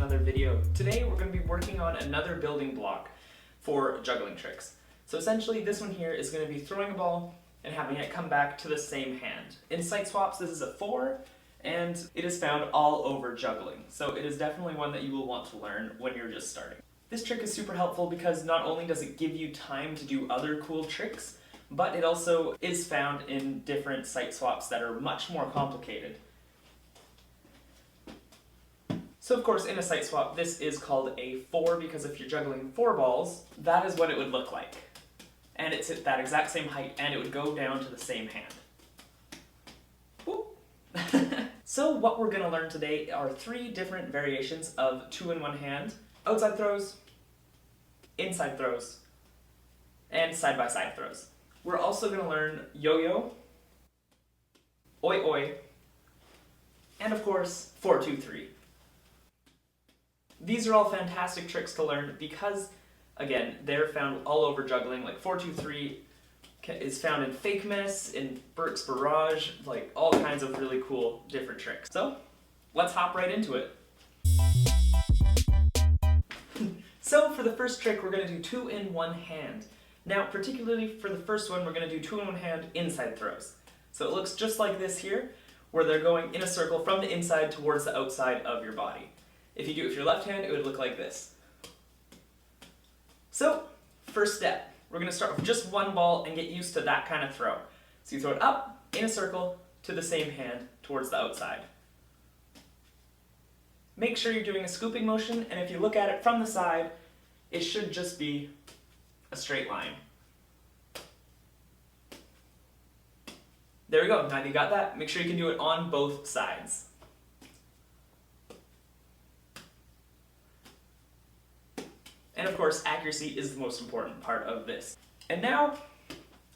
another video. Today we're going to be working on another building block for juggling tricks. So essentially this one here is going to be throwing a ball and having it come back to the same hand. In Siteswaps this is a 4 and it is found all over juggling. So it is definitely one that you will want to learn when you're just starting. This trick is super helpful because not only does it give you time to do other cool tricks, but it also is found in different Siteswaps that are much more complicated. So of course in a Siteswap this is called a 4 because if you're juggling 4 balls, that is what it would look like. And it's at that exact same height and it would go down to the same hand. So what we're going to learn today are 3 different variations of 2 in 1 hand: outside throws, inside throws, and side-by-side throws. We're also going to learn yo-yo, oi-oi, and of course 4-2-3. These are all fantastic tricks to learn because, again, they're found all over juggling. Like 4-2-3 is found in Fake Miss, in Burke's Barrage, like all kinds of really cool different tricks. So let's hop right into it. So for the first trick we're going to do 2 in 1 hand. Now particularly for the first one we're going to do 2 in 1 hand inside throws. So it looks just like this here, where they're going in a circle from the inside towards the outside of your body. If you do it with your left hand, it would look like this. So, first step, we're going to start with just 1 ball and get used to that kind of throw. So you throw it up, in a circle, to the same hand, towards the outside. Make sure you're doing a scooping motion, and if you look at it from the side, it should just be a straight line. There we go, now that you got that, make sure you can do it on both sides. And of course, accuracy is the most important part of this. And now,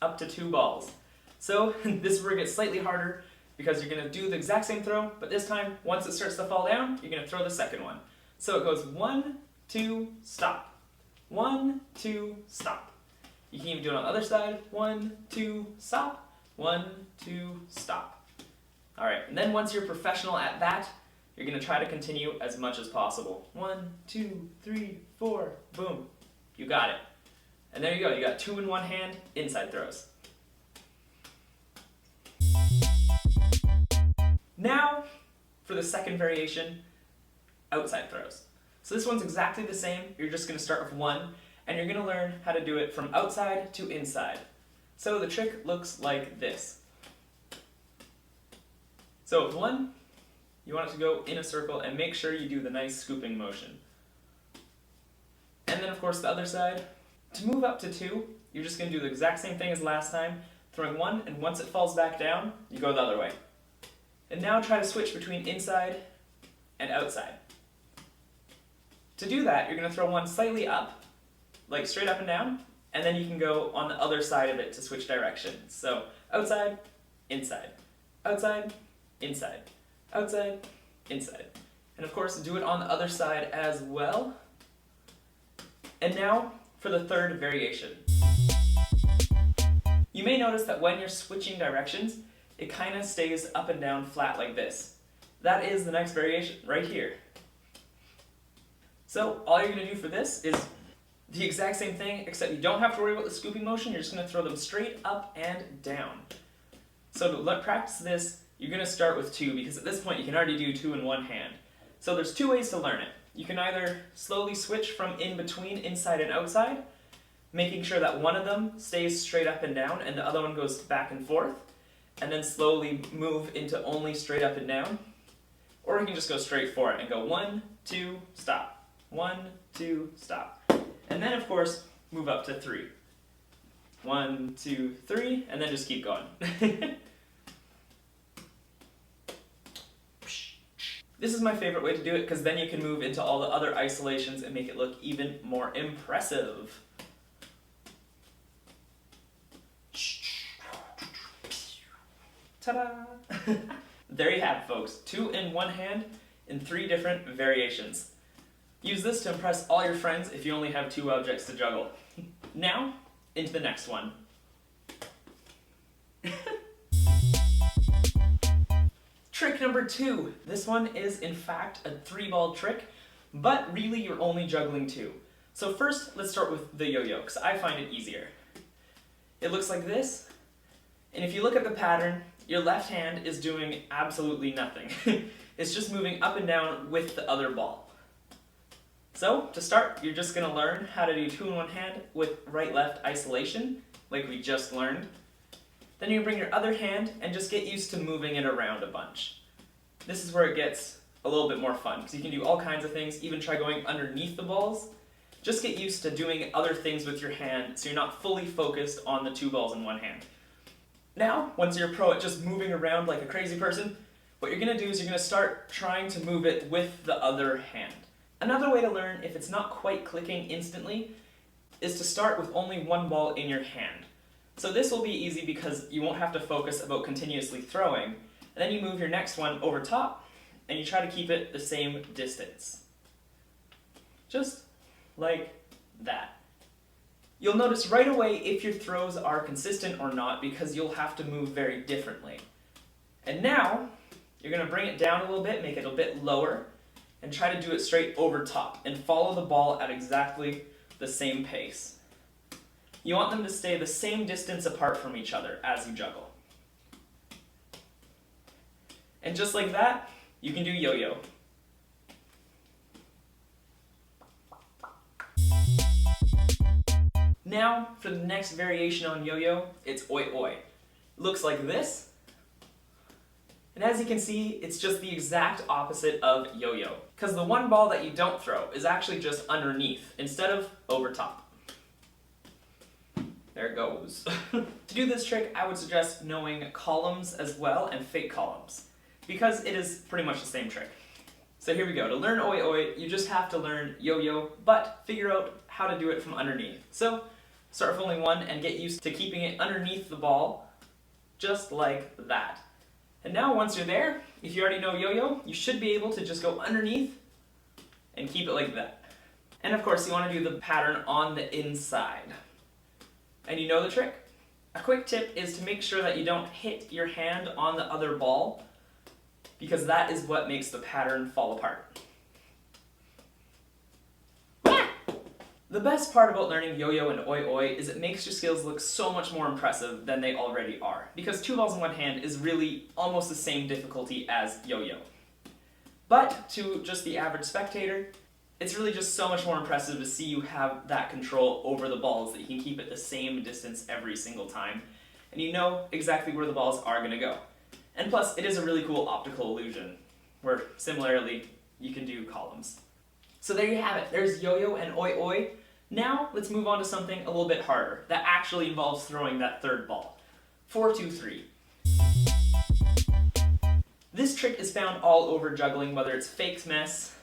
up to 2 balls. So this is where it gets slightly harder because you're going to do the exact same throw, but this time, once it starts to fall down, you're going to throw the second one. So it goes 1, 2, stop. 1, 2, stop. You can even do it on the other side. 1, 2, stop. 1, 2, stop. Alright, and then once you're professional at that, you're going to try to continue as much as possible. 1, 2, 3, 4, boom. You got it. And there you go, you got 2 in 1 hand, inside throws. Now, for the second variation, outside throws. So this one's exactly the same, you're just going to start with 1, and you're going to learn how to do it from outside to inside. So the trick looks like this. So with 1, you want it to go in a circle and make sure you do the nice scooping motion. And then of course the other side. To move up to 2, you're just going to do the exact same thing as last time, throwing 1, and once it falls back down, you go the other way. And now try to switch between inside and outside. To do that, you're going to throw 1 slightly up, like straight up and down, and then you can go on the other side of it to switch directions. So outside, inside, outside, inside, outside, inside. And of course, do it on the other side as well. And now for the third variation. You may notice that when you're switching directions, it kind of stays up and down flat like this. That is the next variation right here. So all you're going to do for this is the exact same thing, except you don't have to worry about the scooping motion, you're just going to throw them straight up and down. So to practice this, you're going to start with 2 because at this point you can already do 2 in 1 hand. So there's 2 ways to learn it. You can either slowly switch from in between inside and outside, making sure that one of them stays straight up and down and the other one goes back and forth, and then slowly move into only straight up and down. Or you can just go straight for it and go 1, 2, stop. 1, 2, stop. And then of course, move up to 3. 1, 2, 3, and then just keep going. This is my favorite way to do it because then you can move into all the other isolations and make it look even more impressive. Ta-da! There you have it, folks. 2 in 1 hand in 3 different variations. Use this to impress all your friends if you only have 2 objects to juggle. Now, into the next one. Trick number 2. This one is in fact a 3-ball trick, but really you're only juggling 2. So first, let's start with the yo-yo, because I find it easier. It looks like this, and if you look at the pattern, your left hand is doing absolutely nothing. It's just moving up and down with the other ball. So, to start, you're just going to learn how to do 2 in 1 hand with right-left isolation, like we just learned. Then you bring your other hand and just get used to moving it around a bunch. This is where it gets a little bit more fun, because you can do all kinds of things, even try going underneath the balls. Just get used to doing other things with your hand so you're not fully focused on the 2 balls in 1 hand. Now, once you're a pro at just moving around like a crazy person, what you're going to do is you're going to start trying to move it with the other hand. Another way to learn if it's not quite clicking instantly is to start with only 1 ball in your hand. So this will be easy because you won't have to focus about continuously throwing, and then you move your next one over top and you try to keep it the same distance. Just like that. You'll notice right away if your throws are consistent or not because you'll have to move very differently. And now, you're going to bring it down a little bit, make it a bit lower, and try to do it straight over top, and follow the ball at exactly the same pace. You want them to stay the same distance apart from each other as you juggle. And just like that, you can do yo-yo. Now, for the next variation on yo-yo, it's oi-oi. Looks like this. And as you can see, it's just the exact opposite of yo-yo, because the 1 ball that you don't throw is actually just underneath instead of over top. There it goes. To do this trick, I would suggest knowing columns as well and fake columns, because it is pretty much the same trick. So here we go. To learn oi-oi, you just have to learn yo-yo, but figure out how to do it from underneath. So start with only 1 and get used to keeping it underneath the ball, just like that. And now once you're there, if you already know yo-yo, you should be able to just go underneath and keep it like that. And of course you want to do the pattern on the inside. And you know the trick? A quick tip is to make sure that you don't hit your hand on the other ball, because that is what makes the pattern fall apart. The best part about learning yo-yo and oi-oi is it makes your skills look so much more impressive than they already are, because 2 balls in 1 hand is really almost the same difficulty as yo-yo. But to just the average spectator, it's really just so much more impressive to see you have that control over the balls that you can keep it the same distance every single time, and you know exactly where the balls are going to go. And plus, it is a really cool optical illusion, where similarly, you can do columns. So there you have it. There's yo-yo and oi-oi. Now, let's move on to something a little bit harder that actually involves throwing that 3rd ball. 4-2-3. This trick is found all over juggling, whether it's Fake's Mess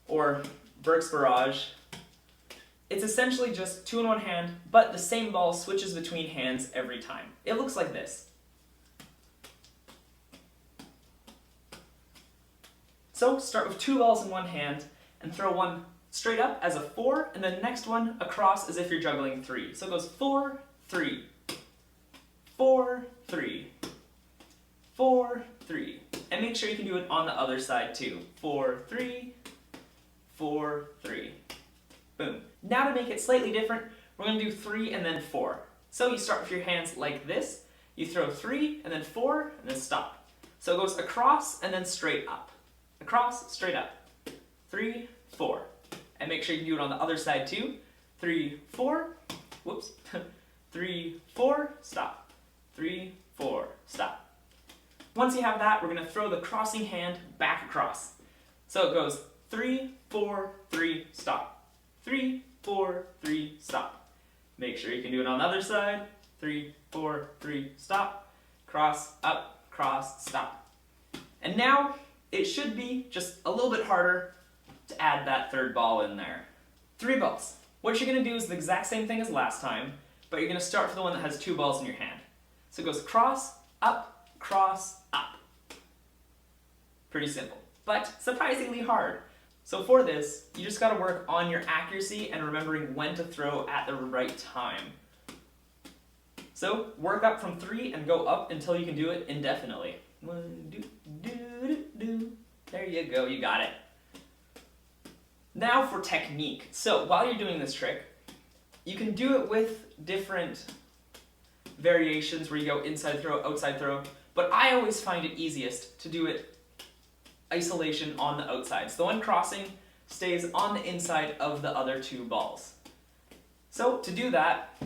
or Burke's Barrage. It's essentially just 2 in 1 hand, but the same ball switches between hands every time. It looks like this. So start with 2 balls in 1 hand and throw one straight up as a 4, and then the next one across as if you're juggling 3. So it goes 4, 3, 4, 3, 4, 3. And make sure you can do it on the other side too. 4, 3, 4, 3. Boom. Now to make it slightly different, we're going to do 3 and then 4. So you start with your hands like this. You throw 3 and then 4 and then stop. So it goes across and then straight up. Across, straight up. 3, 4. And make sure you can do it on the other side too. 3, 4. Whoops. 3, 4. Stop. 3, 4. Stop. Once you have that, we're going to throw the crossing hand back across. So it goes 3, 4, 3, stop. 3, 4, 3, stop. Make sure you can do it on the other side. 3, 4, 3, stop. Cross, up, cross, stop. And now, it should be just a little bit harder to add that 3rd ball in there. 3 balls. What you're going to do is the exact same thing as last time, but you're going to start for the one that has 2 balls in your hand. So it goes cross, up, up. Pretty simple, but surprisingly hard. So for this, you just got to work on your accuracy and remembering when to throw at the right time. So work up from 3 and go up until you can do it indefinitely. 1, 2, do, do, do. There you go, you got it. Now for technique. So while you're doing this trick, you can do it with different variations where you go inside throw, outside throw, but I always find it easiest to do it isolation on the outside. So the one crossing stays on the inside of the other two balls. So to do that,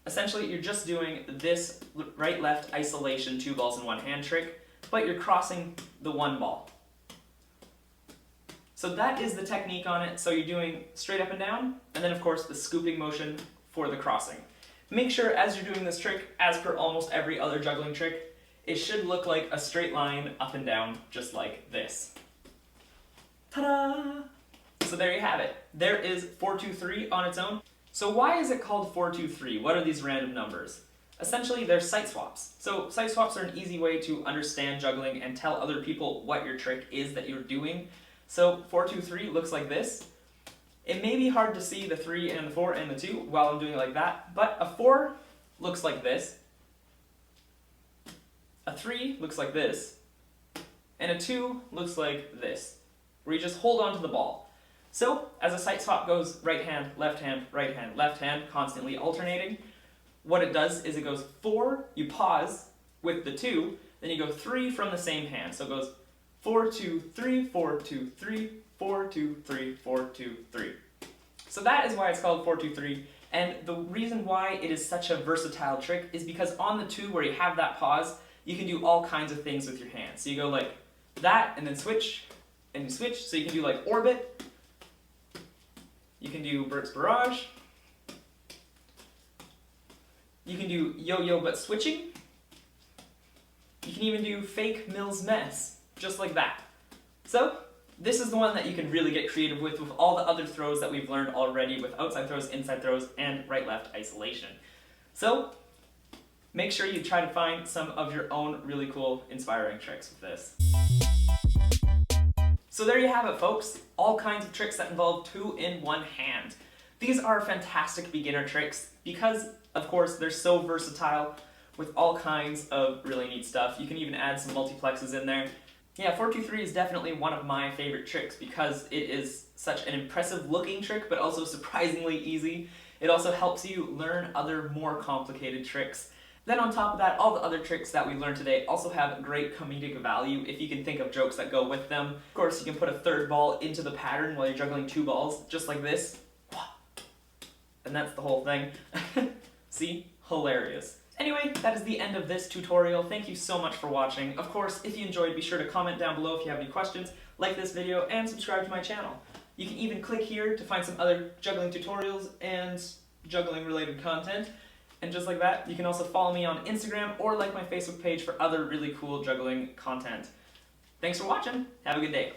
essentially you're just doing this right-left isolation, two balls in one hand trick, but you're crossing the one ball. So that is the technique on it. So you're doing straight up and down, and then of course the scooping motion for the crossing. Make sure as you're doing this trick, as per almost every other juggling trick, it should look like a straight line up and down, just like this. Ta-da! So there you have it. There is 4-2-3 on its own. So why is it called 4-2-3? What are these random numbers? Essentially, they're site swaps. So site swaps are an easy way to understand juggling and tell other people what your trick is that you're doing. So 4-2-3 looks like this. It may be hard to see the 3 and the 4 and the 2 while I'm doing it like that, but a 4 looks like this, a 3 looks like this, and a 2 looks like this, where you just hold on to the ball. So, as a site swap goes right hand, left hand, left hand, constantly alternating, what it does is it goes 4, you pause with the 2, then you go 3 from the same hand. So it goes 4-2-3, 4-2-3, 4-2-3, 4-2-3. So that is why it's called 4-2-3, and the reason why it is such a versatile trick is because on the 2 where you have that pause, you can do all kinds of things with your hands. So you go like that, and then switch, and you switch, so you can do like orbit, you can do Bert's Barrage, you can do yo-yo but switching, you can even do fake Mills mess, just like that. So, this is the one that you can really get creative with all the other throws that we've learned already with outside throws, inside throws, and right-left isolation. So, make sure you try to find some of your own really cool, inspiring tricks with this. So there you have it, folks. All kinds of tricks that involve 2 in one hand. These are fantastic beginner tricks because, of course, they're so versatile with all kinds of really neat stuff. You can even add some multiplexes in there. Yeah, 4-2-3 is definitely one of my favorite tricks because it is such an impressive looking trick, but also surprisingly easy. It also helps you learn other more complicated tricks. Then on top of that, all the other tricks that we learned today also have great comedic value if you can think of jokes that go with them. Of course, you can put a third ball into the pattern while you're juggling 2 balls, just like this. And that's the whole thing. See? Hilarious. Anyway, that is the end of this tutorial. Thank you so much for watching. Of course, if you enjoyed, be sure to comment down below if you have any questions, like this video, and subscribe to my channel. You can even click here to find some other juggling tutorials and juggling related content. And just like that, you can also follow me on Instagram or like my Facebook page for other really cool juggling content. Thanks for watching. Have a good day.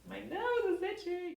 My nose is itchy.